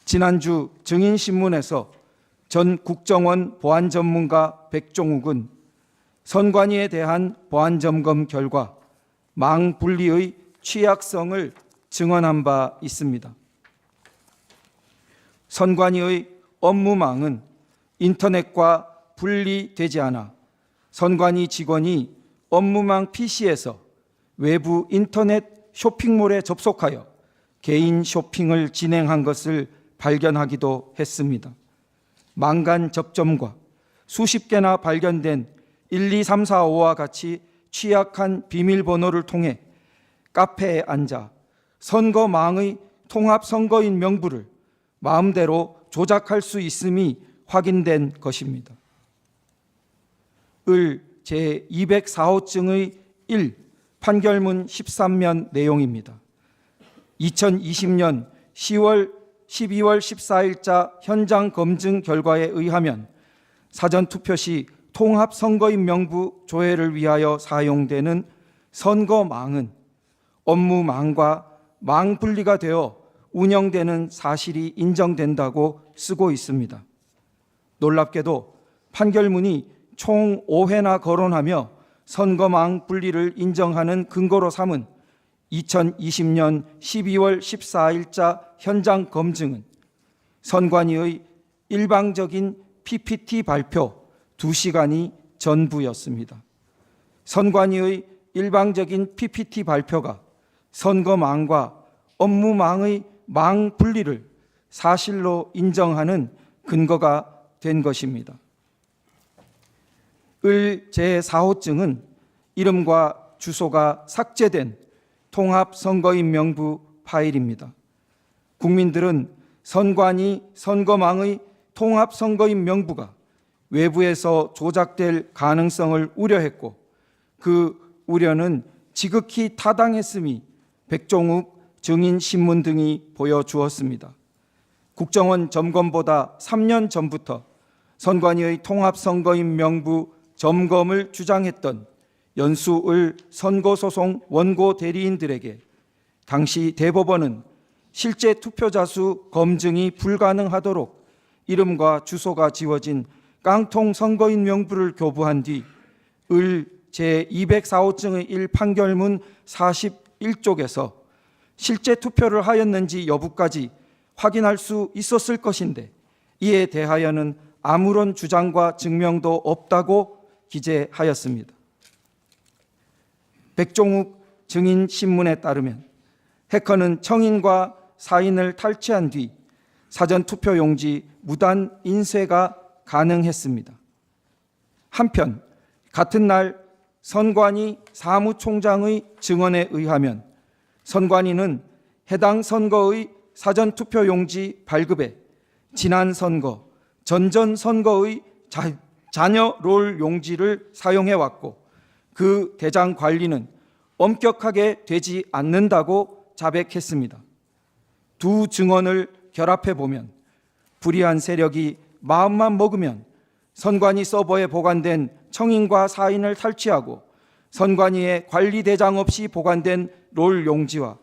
지난주 증인신문에서 전 국정원 보안전문가 백종욱은 선관위에 대한 보안점검 결과 망 분리의 취약성을 증언한 바 있습니다. 선관위의 업무망은 인터넷과 분리되지 않아 선관위 직원이 업무망 PC에서 외부 인터넷 쇼핑몰에 접속하여 개인 쇼핑을 진행한 것을 발견하기도 했습니다. 망간 접점과 수십 개나 발견된 1, 2, 3, 4, 5와 같이 취약한 비밀번호를 통해 카페에 앉아 선거망의 통합선거인 명부를 마음대로 조작할 수 있음이 확인된 것입니다. 을 제204호증의 1 판결문 13면 내용입니다. 2020년 12월 14일자 현장 검증 결과에 의하면 사전투표 시 통합선거인 명부 조회를 위하여 사용되는 선거망은 업무망과 망분리가 되어 운영되는 사실이 인정된다고 쓰고 있습니다. 놀랍게도 판결문이 총 5회나 거론하며 선거망 분리를 인정하는 근거로 삼은 2020년 12월 14일자 현장 검증은 선관위의 일방적인 PPT 발표 2시간이 전부였습니다. 선관위의 일방적인 PPT 발표가 선거망과 업무망의 망 분리를 사실로 인정하는 근거가 된 것입니다. 을 제4호증은 이름과 주소가 삭제된 통합선거인 명부 파일입니다. 국민들은 선관위 선거망의 통합선거인 명부가 외부에서 조작될 가능성을 우려했고 그 우려는 지극히 타당했음이 백종욱 증인신문 등이 보여주었습니다. 국정원 점검보다 3년 전부터 선관위의 통합선거인 명부 점검을 주장했던 연수을 선거소송 원고 대리인들에게 당시 대법원은 실제 투표자 수 검증이 불가능하도록 이름과 주소가 지워진 깡통 선거인 명부를 교부한 뒤 을 제204호증의 1 판결문 41쪽에서 실제 투표를 하였는지 여부까지 확인할 수 있었을 것인데 이에 대하여는 아무런 주장과 증명도 없다고 기재하였습니다. 백종욱 증인신문에 따르면 해커는 청인과 사인을 탈취한 뒤 사전투표용지 무단 인쇄가 가능했습니다. 한편 같은 날 선관위 사무총장의 증언에 의하면 선관위는 해당 선거의 사전투표용지 발급에 지난 선거, 전전 선거의 자녀 롤 용지를 사용해왔고 그 대장 관리는 엄격하게 되지 않는다고 자백했습니다. 두 증언을 결합해 보면 불의한 세력이 마음만 먹으면 선관위 서버에 보관된 청인과 사인을 탈취하고 선관위에 관리 대장 없이 보관된 롤 용지와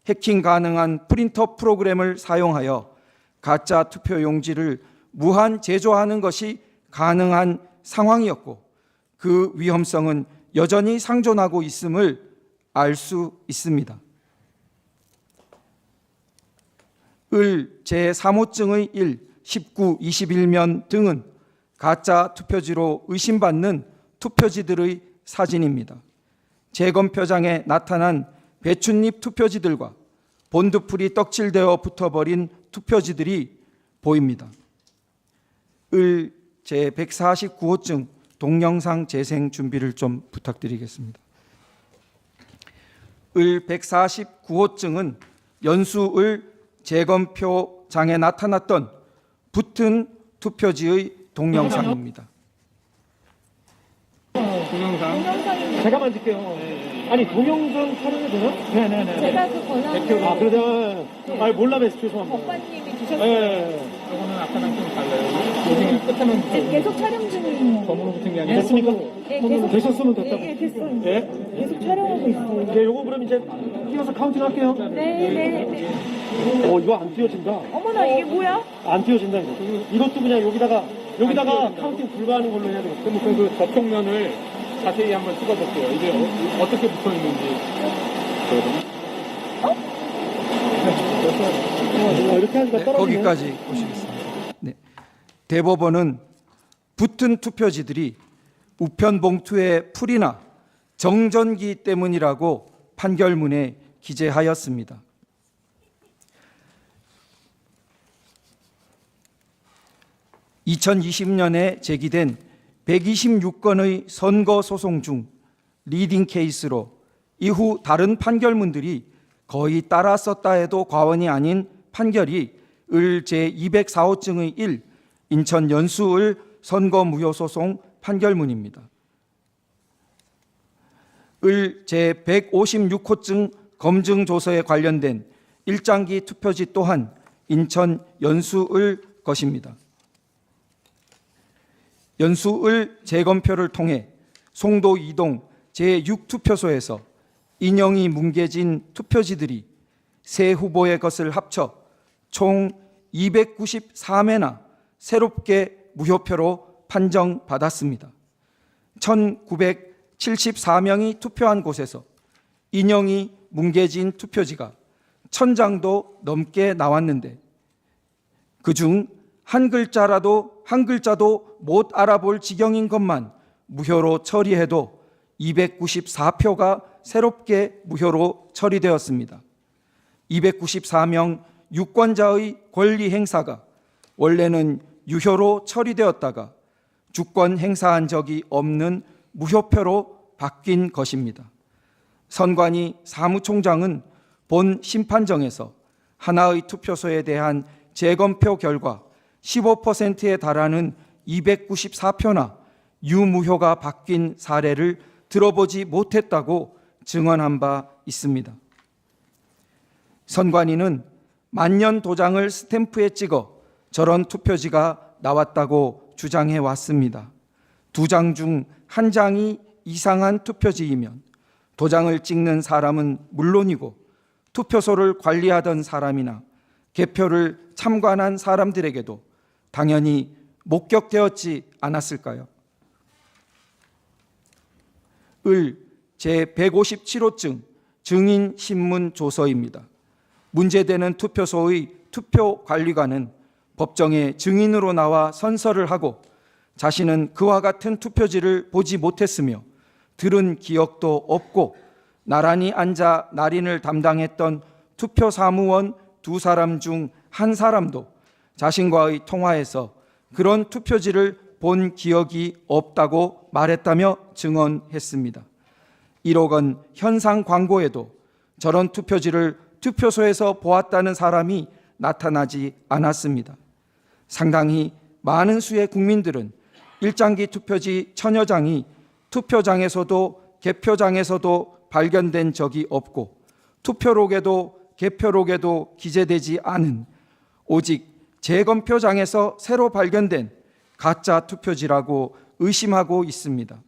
해킹 가능한 프린터 프로그램을 사용하여 가짜 투표 용지를 무한 제조하는 것이 가능한 상황이었고 그 위험성은 여전히 상존하고 있음을 알 수 있습니다. 을 제3호증의 1, 19, 21면 등은 가짜 투표지로 의심받는 투표지들의 사진입니다. 재검표장에 나타난 배춧잎 투표지들과 본드풀이 떡칠되어 붙어버린 투표지들이 보입니다. 을 제149호증 동영상 재생 준비를 좀 부탁드리겠습니다. 을 149호증은 연수을 재검표장에 나타났던 붙은 투표지의 동영상입니다. 동영상 잠깐만 드릴게요. 아니 동영상 촬영이 되나? 네네네. 제가 그 권한 그러다 몰라 뵈서 죄송합니다. 법관님이 주셨어요. 네. 저거는 아까랑 좀 달라요. 요즘 끝에는 지금 계속 촬영 중이에요. 검으로 붙은 게 아니라 됐습니까? 네, 계속 되셨으면 됐다고. 네, 됐어요. 예? 계속 촬영하고 있어요. 네, 요거 그럼 이제 띄워서 카운팅 할게요. 네네네. 이거 안 띄워진다. 어머나 이게 뭐야? 안 띄워진다 이거. 이것도 그냥 여기다가 카운팅 불가하는 걸로 해야 되겠다. 그럼 그 접촉면을 자세히 한번 찍어볼게요. 이게 어떻게 붙어 있는지. 이렇게 하니까 네, 떨어지네. 거기까지 보시겠습니다. 네. 대법원은 붙은 투표지들이 우편 봉투의 풀이나 정전기 때문이라고 판결문에 기재하였습니다. (2020년에) 제기된 126건의 선거 소송 중 리딩 케이스로 이후 다른 판결문들이 거의 따라 썼다 해도 과언이 아닌 판결이 을 제204호증의 1 인천 연수을 선거무효소송 판결문입니다. 을 제156호증 검증조서에 관련된 일장기 투표지 또한 인천 연수을 것입니다. 연수을 재검표를 통해 송도 이동 제6투표소에서 인형이 뭉개진 투표지들이 세 후보의 것을 합쳐 총 294매나 새롭게 무효표로 판정받았습니다. 1974명이 투표한 곳에서 인형이 뭉개진 투표지가 1000장도 넘게 나왔는데 그중 한 글자도 못 알아볼 지경인 것만 무효로 처리해도 294표가 새롭게 무효로 처리되었습니다. 294명 유권자의 권리 행사가 원래는 유효로 처리되었다가 주권 행사한 적이 없는 무효표로 바뀐 것입니다. 선관위 사무총장은 본 심판정에서 하나의 투표소에 대한 재검표 결과 15%에 달하는 294표나 유무효가 바뀐 사례를 들어보지 못했다고 증언한 바 있습니다. 선관위는 만년 도장을 스탬프에 찍어 저런 투표지가 나왔다고 주장해 왔습니다. 2장 중 1장이 이상한 투표지이면 도장을 찍는 사람은 물론이고 투표소를 관리하던 사람이나 개표를 참관한 사람들에게도 당연히 목격되었지 않았을까요? 을 제157호증 증인신문 조서입니다. 문제되는 투표소의 투표관리관은 법정에 증인으로 나와 선서를 하고 자신은 그와 같은 투표지를 보지 못했으며 들은 기억도 없고 나란히 앉아 날인을 담당했던 투표사무원 2사람 중 1사람도 자신과의 통화에서 그런 투표지를 본 기억이 없다고 말했다며 증언했습니다. 1억 원 현상 광고에도 저런 투표지를 투표소에서 보았다는 사람이 나타나지 않았습니다. 상당히 많은 수의 국민들은 일장기 투표지 1000여 장이 투표장에서도 개표장에서도 발견된 적이 없고 투표록에도 개표록에도 기재되지 않은 오직 재검표장에서 새로 발견된 가짜 투표지라고 의심하고 있습니다.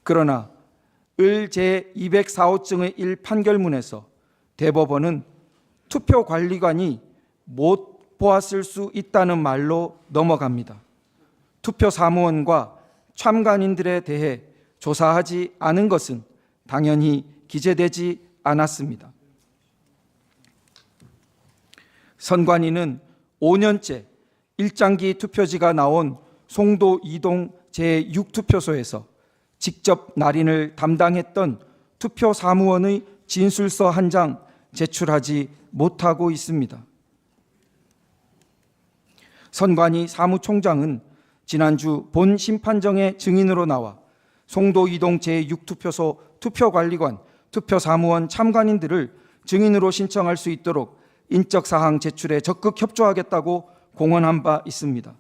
그러나 을 제204호증의 1 판결문에서 대법원은 투표관리관이 못 보았을 수 있다는 말로 넘어갑니다. 투표사무원과 참관인들에 대해 조사하지 않은 것은 당연히 기재되지 않았습니다. 선관위는 5년째 일장기 투표지가 나온 송도 이동 제6투표소에서 직접 날인을 담당했던 투표사무원의 진술서 1장 제출하지 못하고 있습니다. 선관위 사무총장은 지난주 본 심판정의 증인으로 나와 송도 이동 제6투표소 투표관리관, 투표사무원 참관인들을 증인으로 신청할 수 있도록 인적사항 제출에 적극 협조하겠다고 공언한 바 있습니다.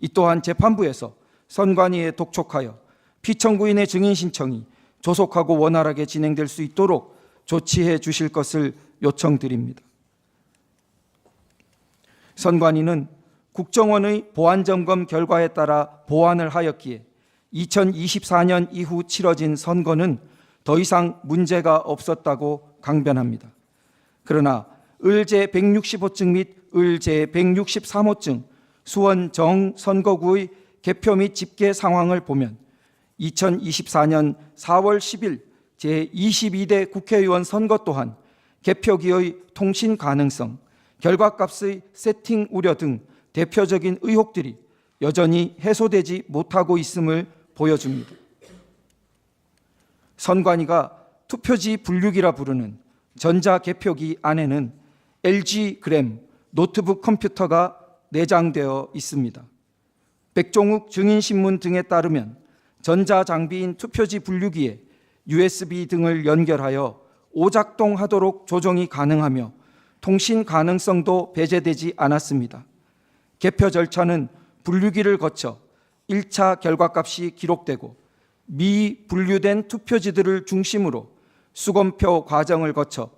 이 또한 재판부에서 선관위에 독촉하여 피청구인의 증인 신청이 조속하고 원활하게 진행될 수 있도록 조치해 주실 것을 요청드립니다. 선관위는 국정원의 보안점검 결과에 따라 보완을 하였기에 2024년 이후 치러진 선거는 더 이상 문제가 없었다고 강변합니다. 그러나 을제 165증 및 을제 163호증 수원 정선거구의 개표 및 집계 상황을 보면 2024년 4월 10일 제22대 국회의원 선거 또한 개표기의 통신 가능성, 결과값의 세팅 우려 등 대표적인 의혹들이 여전히 해소되지 못하고 있음을 보여줍니다. 선관위가 투표지 분류기라 부르는 전자개표기 안에는 LG 그램 노트북 컴퓨터가 내장되어 있습니다. 백종욱 증인신문 등에 따르면 전자장비인 투표지 분류기에 USB 등을 연결하여 오작동하도록 조정이 가능하며 통신 가능성도 배제되지 않았습니다. 개표 절차는 분류기를 거쳐 1차 결과값이 기록되고 미분류된 투표지들을 중심으로 수검표 과정을 거쳐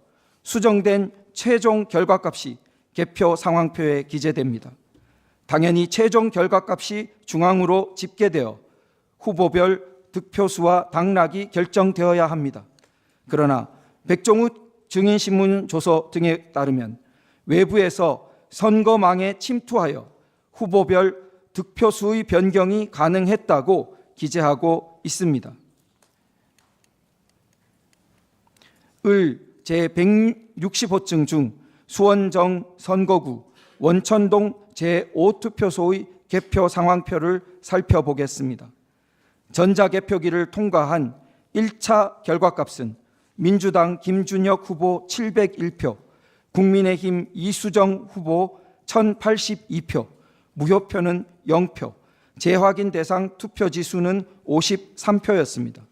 수정된 최종 결과값이 개표 상황표에 기재됩니다. 당연히 최종 결과값이 중앙으로 집계되어 후보별 득표수와 당락이 결정되어야 합니다. 그러나 백종욱 증인신문 조서 등에 따르면 외부에서 선거망에 침투하여 후보별 득표수의 변경이 가능했다고 기재하고 있습니다. 을 제165증 중 수원정 선거구 원천동 제5투표소의 개표 상황표를 살펴보겠습니다. 전자개표기를 통과한 1차 결과값은 민주당 김준혁 후보 701표, 국민의힘 이수정 후보 1082표, 무효표는 0표, 재확인 대상 투표지 수는 53표였습니다.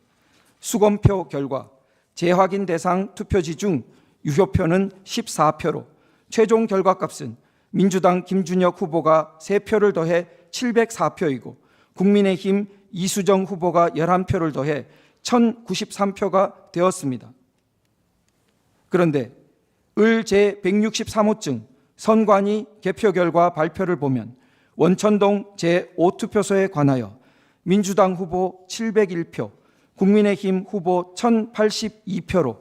수검표 결과 재확인 대상 투표지 중 유효표는 14표로 최종 결과값은 민주당 김준혁 후보가 3표를 더해 704표이고 국민의힘 이수정 후보가 11표를 더해 1093표가 되었습니다. 그런데 을 제163호증 선관위 개표 결과 발표를 보면 원천동 제5투표소에 관하여 민주당 후보 701표, 국민의힘 후보 1082표로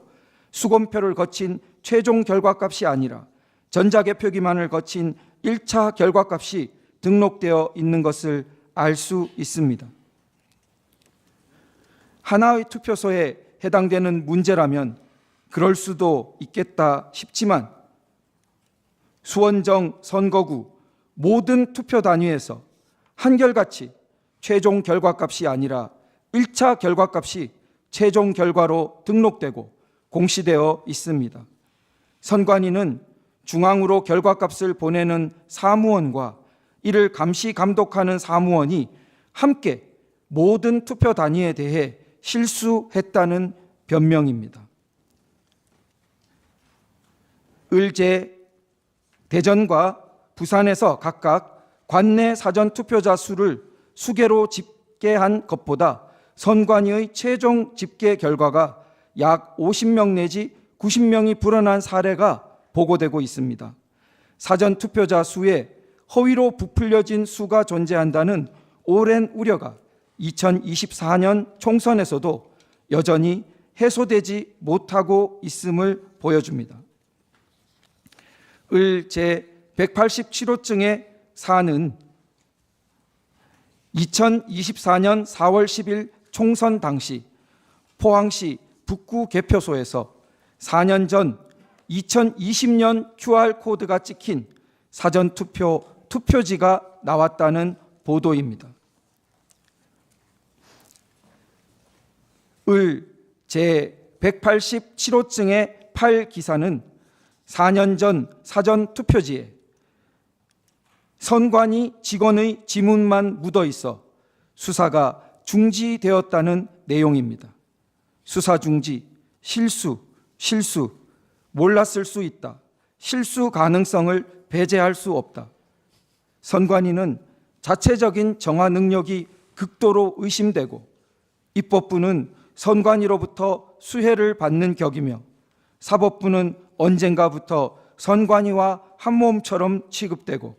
수검표를 거친 최종 결과값이 아니라 전자개표기만을 거친 1차 결과값이 등록되어 있는 것을 알 수 있습니다. 하나의 투표소에 해당되는 문제라면 그럴 수도 있겠다 싶지만 수원정 선거구 모든 투표 단위에서 한결같이 최종 결과값이 아니라 1차 결과값이 최종 결과로 등록되고 공시되어 있습니다. 선관위는 중앙으로 결과값을 보내는 사무원과 이를 감시 감독하는 사무원이 함께 모든 투표 단위에 대해 실수했다는 변명입니다. 을제 대전과 부산에서 각각 관내 사전 투표자 수를 수개로 집계한 것보다 선관위의 최종 집계 결과가 약 50명 내지 90명이 불어난 사례가 보고되고 있습니다. 사전 투표자 수에 허위로 부풀려진 수가 존재한다는 오랜 우려가 2024년 총선에서도 여전히 해소되지 못하고 있음을 보여줍니다. 을 제187호증의 사안은 2024년 4월 10일 총선 당시 포항시 북구 개표소에서 4년 전 2020년 QR코드가 찍힌 사전투표 투표지가 나왔다는 보도입니다. 을 제187호증의 8기사는 4년 전 사전투표지에 선관위 직원의 지문만 묻어 있어 수사가 중지되었다는 내용입니다. 수사 중지, 실수, 몰랐을 수 있다, 실수 가능성을 배제할 수 없다. 선관위는 자체적인 정화 능력이 극도로 의심되고 입법부는 선관위로부터 수혜를 받는 격이며 사법부는 언젠가부터 선관위와 한몸처럼 취급되고